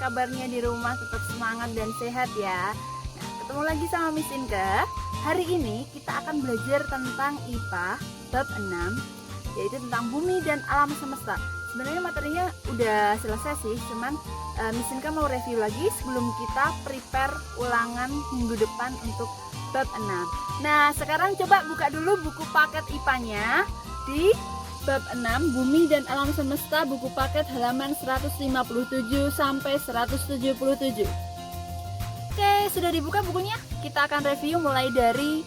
kabarnya di rumah? Tetap semangat dan sehat ya. Nah, ketemu lagi sama Miss Inka. Hari ini kita akan belajar tentang IPA bab 6, yaitu tentang bumi dan alam semesta. Sebenarnya materinya udah selesai sih, cuman Miss Inka mau review lagi sebelum kita prepare ulangan minggu depan untuk bab 6. Nah, sekarang coba buka dulu buku paket IPA-nya di bab 6 Bumi dan Alam Semesta, buku paket halaman 157 sampai 177. Oke, sudah dibuka bukunya. Kita akan review mulai dari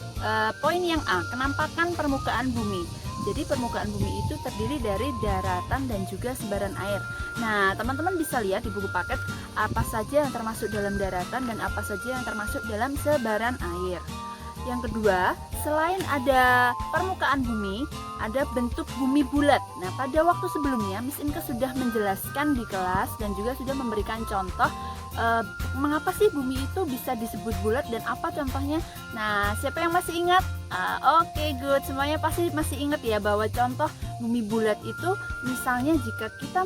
poin yang A, kenampakan permukaan bumi. Jadi permukaan bumi itu terdiri dari daratan dan juga sebaran air. Nah, teman-teman bisa lihat di buku paket apa saja yang termasuk dalam daratan dan apa saja yang termasuk dalam sebaran air. Yang kedua, selain ada permukaan bumi, ada bentuk bumi bulat. Nah, pada waktu sebelumnya Miss Inka sudah menjelaskan di kelas dan juga sudah memberikan contoh mengapa sih bumi itu bisa disebut bulat dan apa contohnya. Nah, siapa yang masih ingat? Oke, good. Semuanya pasti masih ingat ya bahwa contoh bumi bulat itu misalnya jika kita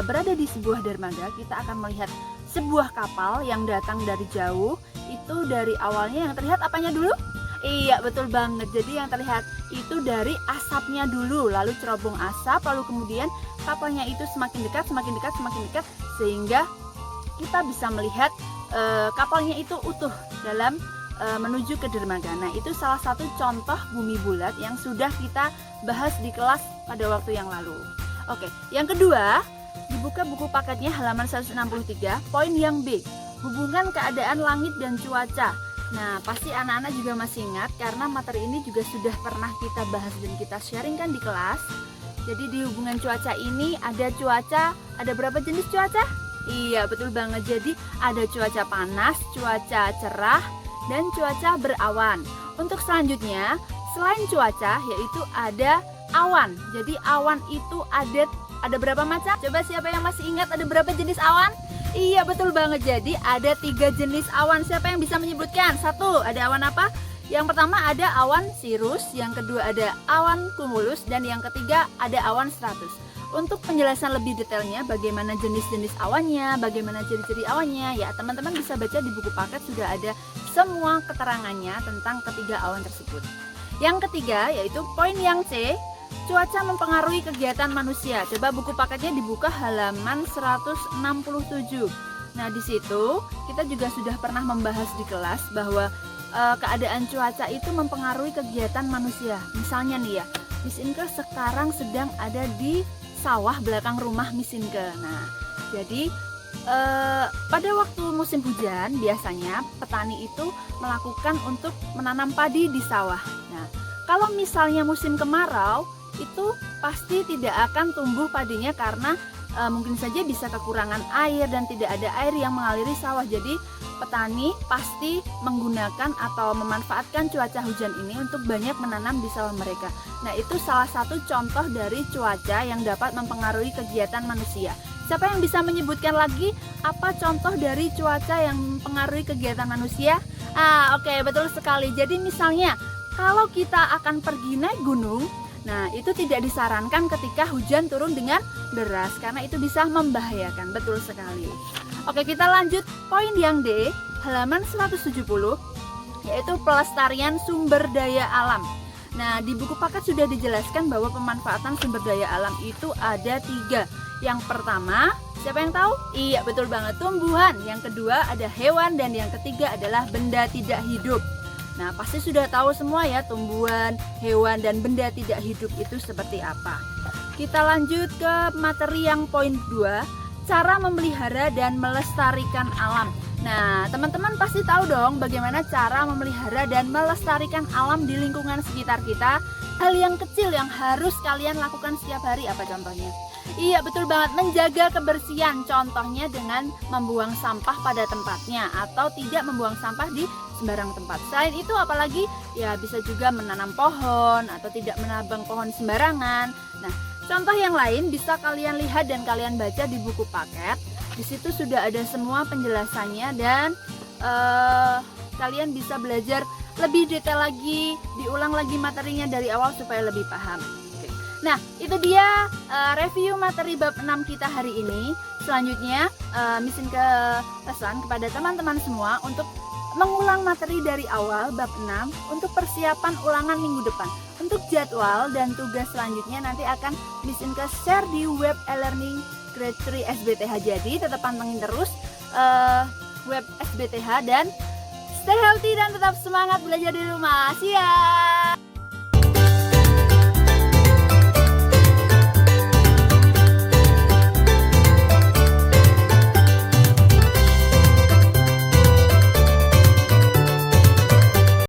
berada di sebuah dermaga, kita akan melihat sebuah kapal yang datang dari jauh. Itu dari awalnya yang terlihat apanya dulu? Iya, betul banget. Jadi yang terlihat itu dari asapnya dulu, lalu cerobong asap, lalu kemudian kapalnya itu semakin dekat, semakin dekat, semakin dekat, sehingga kita bisa melihat kapalnya itu utuh dalam menuju ke dermaga. Nah, itu salah satu contoh bumi bulat yang sudah kita bahas di kelas pada waktu yang lalu. Oke, yang kedua, dibuka buku paketnya halaman 163, poin yang B, hubungan keadaan langit dan cuaca. Nah, pasti anak-anak juga masih ingat karena materi ini juga sudah pernah kita bahas dan kita sharingkan di kelas. Jadi di hubungan cuaca ini ada cuaca, ada berapa jenis cuaca? Iya, betul banget. Jadi ada cuaca panas, cuaca cerah, dan cuaca berawan. Untuk selanjutnya, selain cuaca yaitu ada awan. Jadi awan itu ada berapa macam? Coba siapa yang masih ingat ada berapa jenis awan? Iya, betul banget. Jadi ada 3 jenis awan. Siapa yang bisa menyebutkan? 1, ada awan apa? Yang pertama ada awan cirrus, yang kedua ada awan cumulus, dan yang ketiga ada awan stratus. Untuk penjelasan lebih detailnya bagaimana jenis-jenis awannya, bagaimana ciri-ciri awannya, ya teman-teman bisa baca di buku paket, sudah ada semua keterangannya tentang ketiga awan tersebut. Yang ketiga yaitu poin yang C, cuaca mempengaruhi kegiatan manusia. Coba buku paketnya dibuka halaman 167. Nah, di situ kita juga sudah pernah membahas di kelas bahwa keadaan cuaca itu mempengaruhi kegiatan manusia. Misalnya nih ya, Miss Inka sekarang sedang ada di sawah belakang rumah Miss Inka. Nah, jadi pada waktu musim hujan biasanya petani itu melakukan untuk menanam padi di sawah. Nah, kalau misalnya musim kemarau itu pasti tidak akan tumbuh padinya karena mungkin saja bisa kekurangan air dan tidak ada air yang mengaliri sawah. Jadi petani pasti menggunakan atau memanfaatkan cuaca hujan ini untuk banyak menanam di sawah mereka. Nah, itu salah satu contoh dari cuaca yang dapat mempengaruhi kegiatan manusia. Siapa yang bisa menyebutkan lagi apa contoh dari cuaca yang mempengaruhi kegiatan manusia? Oke, betul sekali. Jadi misalnya kalau kita akan pergi naik gunung, nah itu tidak disarankan ketika hujan turun dengan deras karena itu bisa membahayakan. Betul sekali. Oke, kita lanjut poin yang D, halaman 170, yaitu pelestarian sumber daya alam. Nah, di buku paket sudah dijelaskan bahwa pemanfaatan sumber daya alam itu ada 3. Yang pertama, siapa yang tahu? Iya, betul banget, tumbuhan. Yang kedua ada hewan, dan yang ketiga adalah benda tidak hidup. Nah, pasti sudah tahu semua ya, tumbuhan, hewan, dan benda tidak hidup itu seperti apa. Kita lanjut ke materi yang poin 2, cara memelihara dan melestarikan alam. Nah, teman-teman pasti tahu dong bagaimana cara memelihara dan melestarikan alam di lingkungan sekitar kita. Hal yang kecil yang harus kalian lakukan setiap hari apa contohnya? Iya, betul banget, menjaga kebersihan. Contohnya dengan membuang sampah pada tempatnya atau tidak membuang sampah di sembarang tempat. Selain itu apalagi? Ya bisa juga menanam pohon atau tidak menabang pohon sembarangan. Nah, contoh yang lain bisa kalian lihat dan kalian baca di buku paket. Di situ sudah ada semua penjelasannya dan kalian bisa belajar lebih detail lagi, diulang lagi materinya dari awal supaya lebih paham. Oke. Nah, itu dia review materi bab 6 kita hari ini. Selanjutnya, Misin ke pesan kepada teman-teman semua untuk mengulang materi dari awal bab 6 untuk persiapan ulangan minggu depan. Untuk jadwal dan tugas selanjutnya nanti akan Misin ke share di web e-learning Grade 3 SBTH. Jadi tetap pantengin terus web SBTH dan stay healthy dan tetap semangat belajar di rumah. See ya!